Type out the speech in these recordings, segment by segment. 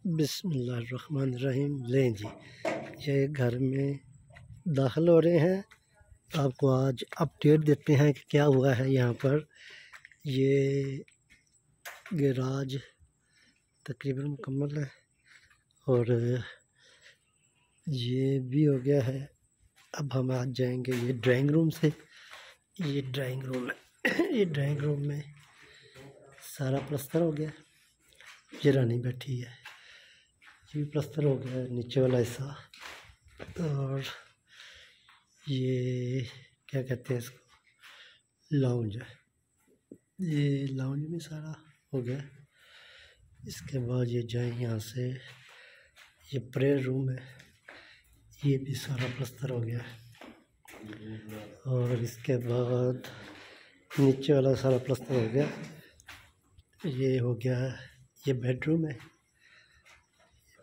बिस्मिल्लाहिर्रहमानिर्रहीम। लें जी, ये घर में दाखिल हो रहे हैं। आपको आज अपडेट देते हैं कि क्या हुआ है यहाँ पर। ये गैराज तकरीबन मुकम्मल है और ये भी हो गया है। अब हम आज जाएंगे ये ड्राइंग रूम से। ये ड्राइंग रूम है। ये ड्राइंग रूम में सारा प्लस्तर हो गया। ये रानी बैठी है, ये भी प्लस्तर हो गया है नीचे वाला हिस्सा। और ये क्या कहते हैं इसको, लाउंज है। ये लाउंज में सारा हो गया। इसके बाद ये जाए यहाँ से, ये प्रेयर रूम है, ये भी सारा प्लस्तर हो गया है। और इसके बाद नीचे वाला सारा प्लस्तर हो गया। ये हो गया, ये बेडरूम है,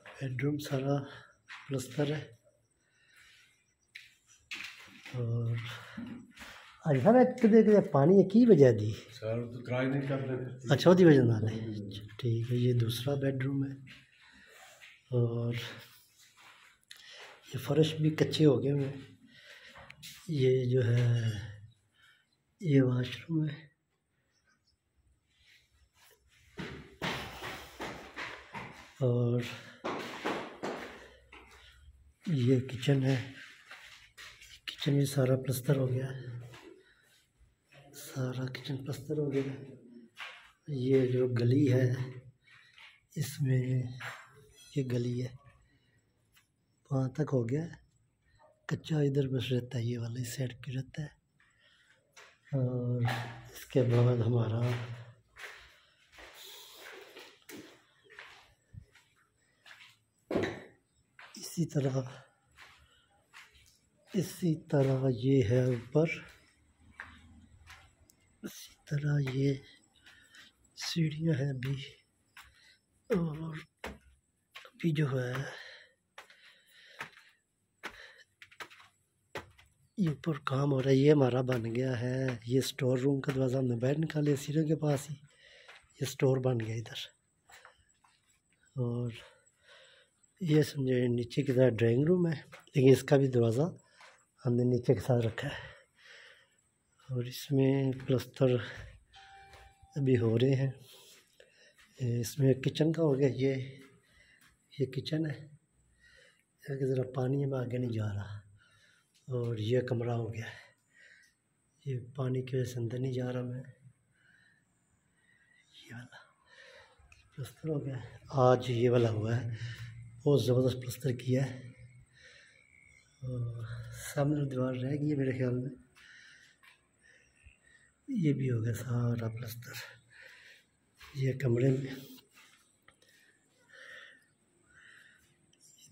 बेडरूम सारा प्लस्तर है। और कितने पानी की वजह दी अच्छा वही वजह नाल है। ठीक है, ये दूसरा बेडरूम है। और ये फर्श भी कच्चे हो गए हैं। ये जो है ये वाशरूम है। और ये किचन है, किचन भी सारा प्लस्तर हो गया है, सारा किचन प्लस्तर हो गया। ये जो गली है इसमें, ये गली है वहाँ तक हो गया है। कच्चा इधर बस रहता है, ये वाला इस साइड की रहता है। और इसके बाद हमारा इसी तरह ये है ऊपर, इसी तरह ये सीढ़ियाँ हैं अभी। और अभी जो है ये ऊपर काम हो रहा है। ये हमारा बन गया है, ये स्टोर रूम का दरवाज़ा हमने बाहर निकाले सीढ़ियों के पास ही। ये स्टोर बन गया इधर। और ये समझे नीचे की तरह ड्राइंग रूम है, लेकिन इसका भी दरवाज़ा हमने नीचे के साथ रखा है। और इसमें प्लस्तर अभी हो रहे हैं। इसमें किचन का हो गया। ये किचन है, इसके ज़रा पानी में आगे नहीं जा रहा। और ये कमरा हो गया है, ये पानी की वजह से अंदर नहीं जा रहा मैं। ये वाला प्लस्तर हो गया है। आज ये वाला हुआ है, बहुत ज़बरदस्त प्लस्तर किया है। और सामने दीवार रह गई है मेरे ख्याल में। ये भी हो गया सारा प्लस्तर। ये कमरे में ये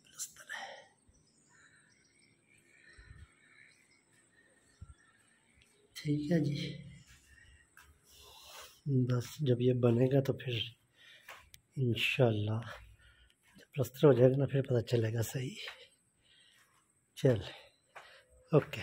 प्लस्तर है। ठीक है जी, बस जब ये बनेगा तो फिर इंशाल्लाह जब प्लस्तर हो जाएगा ना फिर पता चलेगा सही। चल ओके।